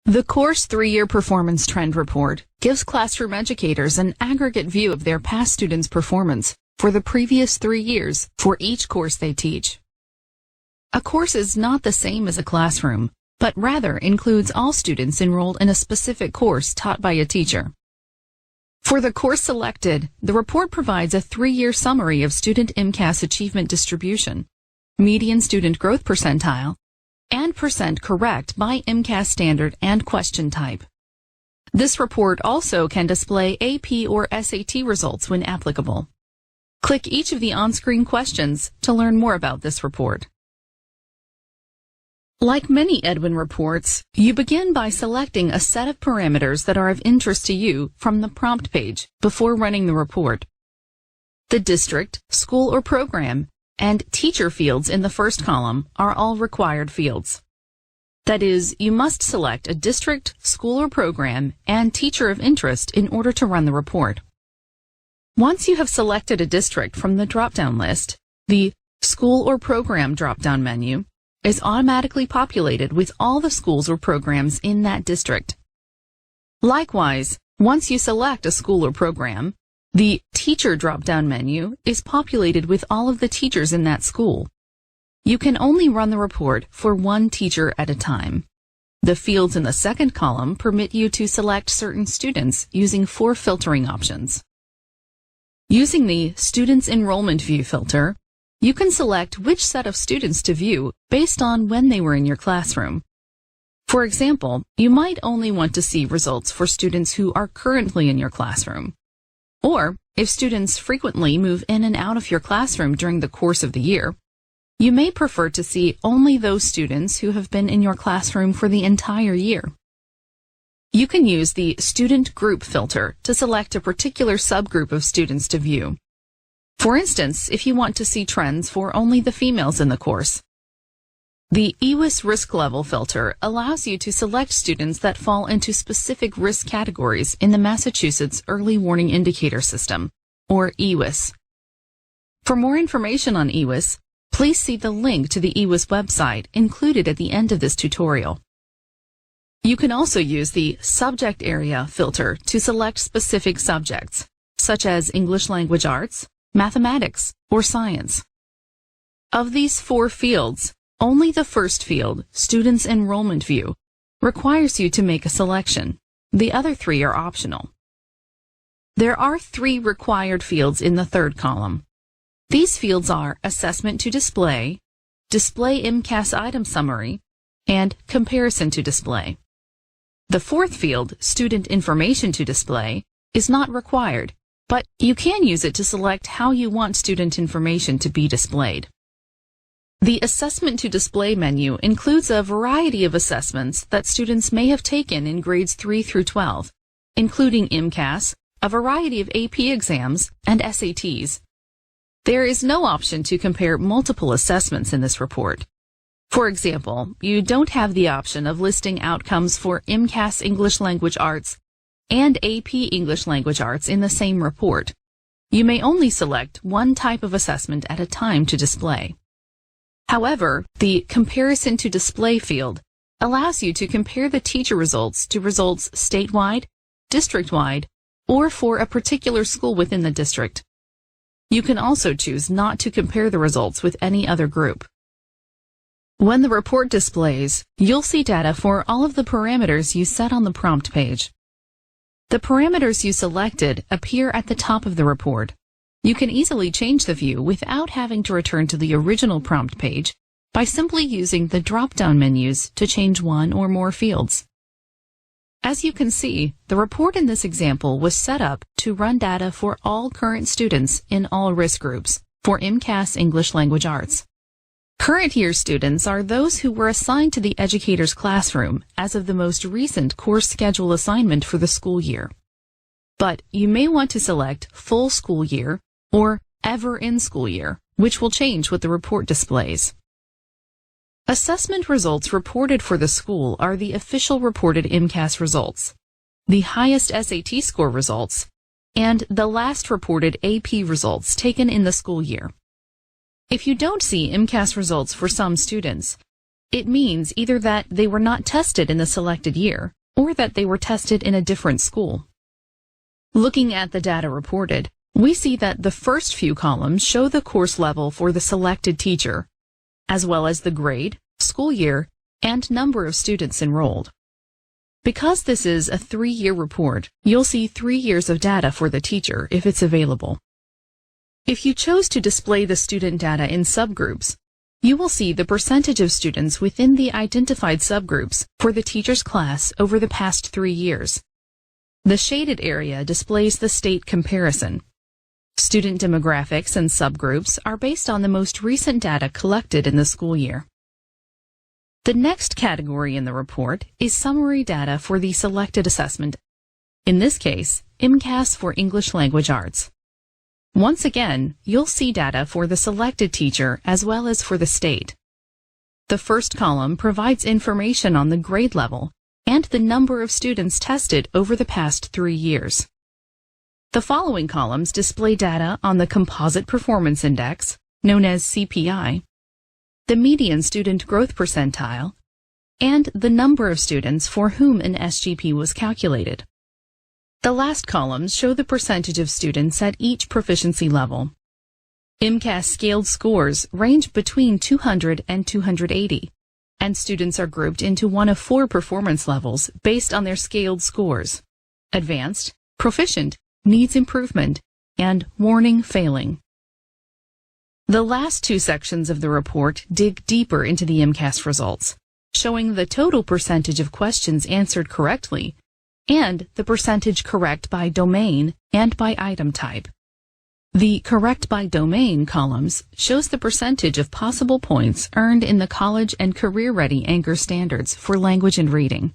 The course 3-year performance trend report gives classroom educators an aggregate view of their past students' performance for the previous 3 years for each course they teach. A course is not the same as a classroom, but rather includes all students enrolled in a specific course taught by a teacher. For the course selected, the report provides a 3-year summary of student MCAS achievement distribution, median student growth percentile, and percent correct by MCAS standard and question type. This report also can display AP or SAT results when applicable. Click each of the on-screen questions to learn more about this report. Like many Edwin reports, you begin by selecting a set of parameters that are of interest to you from the prompt page before running the report. The district, school or program, and teacher fields in the first column are all required fields. That is, you must select a district, school or program, and teacher of interest in order to run the report. Once you have selected a district from the drop-down list, the School or Program drop-down menu is automatically populated with all the schools or programs in that district. Likewise, once you select a school or program, the Teacher drop-down menu is populated with all of the teachers in that school. You can only run the report for one teacher at a time. The fields in the second column permit you to select certain students using 4 filtering options. Using the Students Enrollment View filter, you can select which set of students to view based on when they were in your classroom. For example, you might only want to see results for students who are currently in your classroom. Or, if students frequently move in and out of your classroom during the course of the year, you may prefer to see only those students who have been in your classroom for the entire year. You can use the Student Group filter to select a particular subgroup of students to view. For instance, if you want to see trends for only the females in the course. The EWIS risk level filter allows you to select students that fall into specific risk categories in the Massachusetts Early Warning Indicator System, or EWIS. For more information on EWIS, please see the link to the EWIS website included at the end of this tutorial. You can also use the Subject Area filter to select specific subjects, such as English Language Arts, Mathematics, or Science. Of these 4 fields, only the first field, Students Enrollment View, requires you to make a selection. The other 3 are optional. There are 3 required fields in the third column. These fields are Assessment to Display, Display MCAS Item Summary, and Comparison to Display. The fourth field, Student Information to Display, is not required, but you can use it to select how you want student information to be displayed. The Assessment to Display menu includes a variety of assessments that students may have taken in grades 3 through 12, including MCAS, a variety of AP exams, and SATs. There is no option to compare multiple assessments in this report. For example, you don't have the option of listing outcomes for MCAS English Language Arts and AP English Language Arts in the same report. You may only select one type of assessment at a time to display. However, the Comparison to Display field allows you to compare the teacher results to results statewide, district-wide, or for a particular school within the district. You can also choose not to compare the results with any other group. When the report displays, you'll see data for all of the parameters you set on the prompt page. The parameters you selected appear at the top of the report. You can easily change the view without having to return to the original prompt page by simply using the drop-down menus to change one or more fields. As you can see, the report in this example was set up to run data for all current students in all risk groups for MCAS English Language Arts. Current year students are those who were assigned to the educator's classroom as of the most recent course schedule assignment for the school year. But you may want to select full school year or ever in school year, which will change what the report displays. Assessment results reported for the school are the official reported MCAS results, the highest SAT score results, and the last reported AP results taken in the school year. If you don't see MCAS results for some students, It means either that they were not tested in the selected year or that they were tested in a different school. Looking at the data reported, we see that the first few columns show the course level for the selected teacher, as well as the grade, school year, and number of students enrolled. Because this is a 3-year report, you'll see 3 years of data for the teacher if it's available. If you chose to display the student data in subgroups, you will see the percentage of students within the identified subgroups for the teacher's class over the past 3 years. The shaded area displays the state comparison. Student demographics and subgroups are based on the most recent data collected in the school year. The next category in the report is summary data for the selected assessment, in this case, MCAS for English Language Arts. Once again, you'll see data for the selected teacher as well as for the state. The first column provides information on the grade level and the number of students tested over the past 3 years. The following columns display data on the Composite Performance Index, known as CPI, the median student growth percentile, and the number of students for whom an SGP was calculated. The last columns show the percentage of students at each proficiency level. MCAS scaled scores range between 200 and 280, and students are grouped into one of 4 performance levels based on their scaled scores: advanced, proficient, needs improvement, and warning failing. The last 2 sections of the report dig deeper into the MCAS results, showing the total percentage of questions answered correctly and the percentage correct by domain and by item type. The correct by domain columns shows the percentage of possible points earned in the college and career-ready anchor standards for language and reading.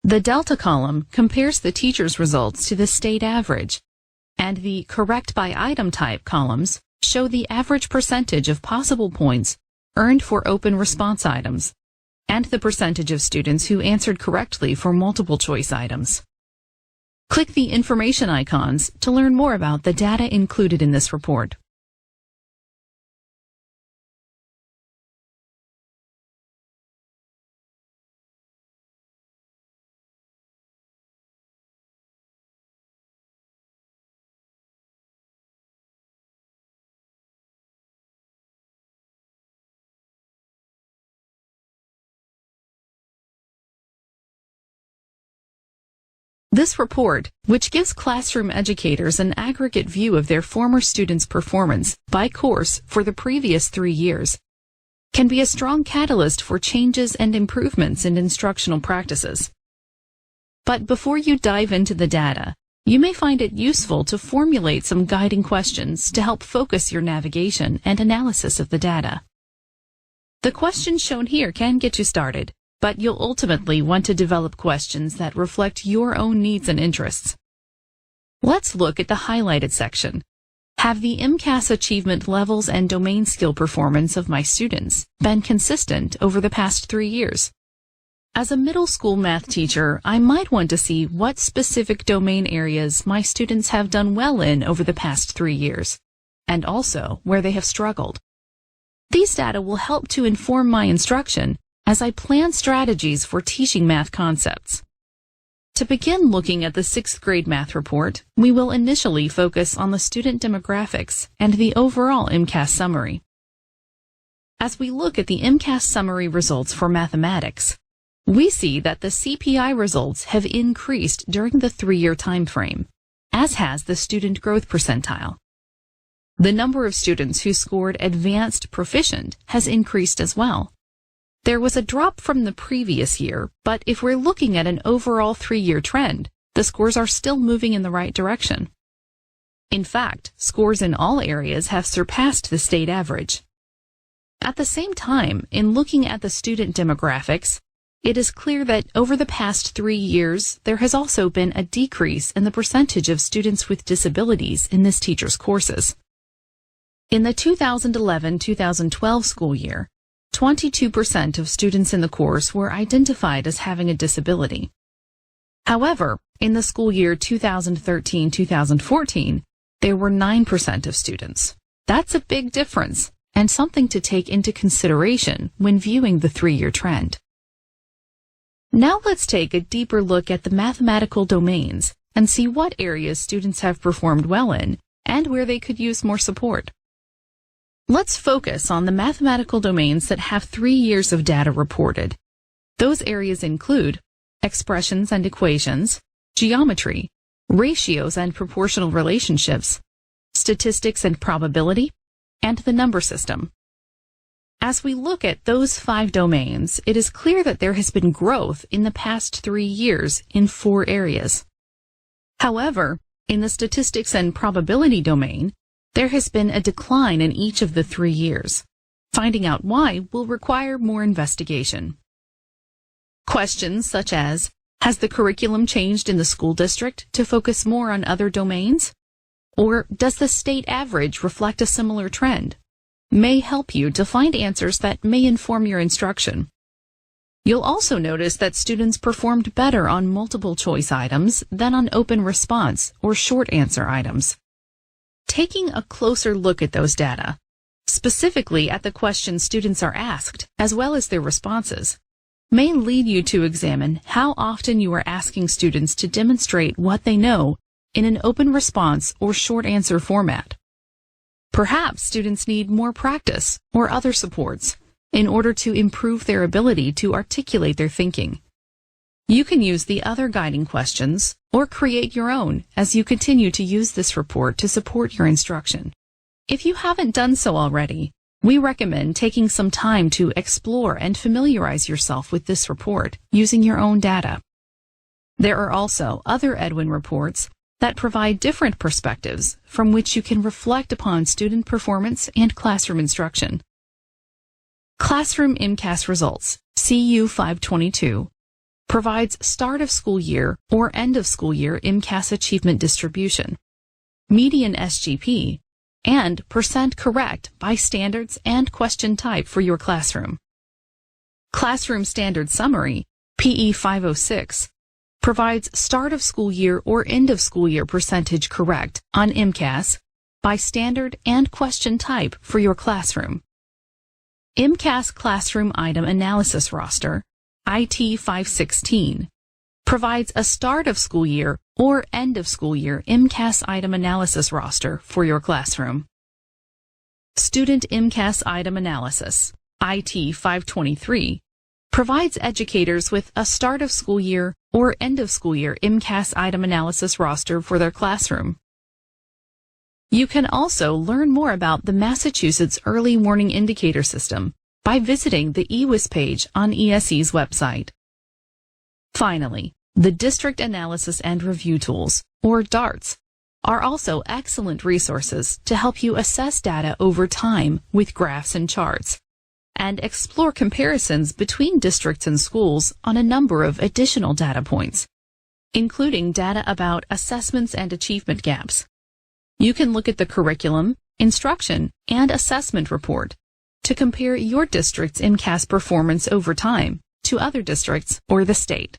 The delta column compares the teacher's results to the state average, and the correct by item type columns show the average percentage of possible points earned for open response items, and the percentage of students who answered correctly for multiple choice items. Click the information icons to learn more about the data included in this report. This report, which gives classroom educators an aggregate view of their former students' performance by course for the previous 3 years, can be a strong catalyst for changes and improvements in instructional practices. But before you dive into the data, you may find it useful to formulate some guiding questions to help focus your navigation and analysis of the data. The questions shown here can get you started, but you'll ultimately want to develop questions that reflect your own needs and interests. Let's look at the highlighted section. Have the MCAS achievement levels and domain skill performance of my students been consistent over the past 3 years? As a middle school math teacher, I might want to see what specific domain areas my students have done well in over the past 3 years, and also where they have struggled. These data will help to inform my instruction as I plan strategies for teaching math concepts. To begin looking at the 6th grade math report, we will initially focus on the student demographics and the overall MCAS summary. As we look at the MCAS summary results for mathematics, we see that the CPI results have increased during the 3-year time frame, as has the student growth percentile. The number of students who scored advanced proficient has increased as well. There was a drop from the previous year, but if we're looking at an overall 3-year trend, the scores are still moving in the right direction. In fact, scores in all areas have surpassed the state average. At the same time, in looking at the student demographics, it is clear that over the past 3 years, there has also been a decrease in the percentage of students with disabilities in this teacher's courses. In the 2011-2012 school year, 22% of students in the course were identified as having a disability. However, in the school year 2013-2014, there were 9% of students. That's a big difference, and something to take into consideration when viewing the 3-year trend. Now let's take a deeper look at the mathematical domains and see what areas students have performed well in and where they could use more support. Let's focus on the mathematical domains that have 3 years of data reported. Those areas include expressions and equations, geometry, ratios and proportional relationships, statistics and probability, and the number system. As we look at those 5 domains, it is clear that there has been growth in the past 3 years in 4 areas. However, in the statistics and probability domain, there has been a decline in each of the 3 years. Finding out why will require more investigation. Questions such as, has the curriculum changed in the school district to focus more on other domains? Or does the state average reflect a similar trend? May help you to find answers that may inform your instruction. You'll also notice that students performed better on multiple choice items than on open response or short answer items. Taking a closer look at those data, specifically at the questions students are asked, as well as their responses, may lead you to examine how often you are asking students to demonstrate what they know in an open response or short answer format. Perhaps students need more practice or other supports in order to improve their ability to articulate their thinking. You can use the other guiding questions or create your own as you continue to use this report to support your instruction. If you haven't done so already, we recommend taking some time to explore and familiarize yourself with this report using your own data. There are also other Edwin reports that provide different perspectives from which you can reflect upon student performance and classroom instruction. Classroom IMCAS Results, CU 522, provides start of school year or end of school year IMCAS achievement distribution, median SGP, and percent correct by standards and question type for your classroom. Classroom Standard Summary, PE 506, provides start of school year or end of school year percentage correct on IMCAS by standard and question type for your classroom. IMCAS Classroom Item Analysis Roster, IT 516, provides a start of school year or end of school year IMCAS Item Analysis Roster for your classroom. Student IMCAS Item Analysis, IT 523, provides educators with a start of school year or end of school year IMCAS item analysis roster for their classroom. You can also learn more about the Massachusetts Early Warning Indicator System by visiting the EWIS page on ESE's website. Finally, the District Analysis and Review Tools, or DARTs, are also excellent resources to help you assess data over time with graphs and charts, and explore comparisons between districts and schools on a number of additional data points, including data about assessments and achievement gaps. You can look at the curriculum, instruction, and assessment report to compare your district's IMCAS performance over time to other districts or the state.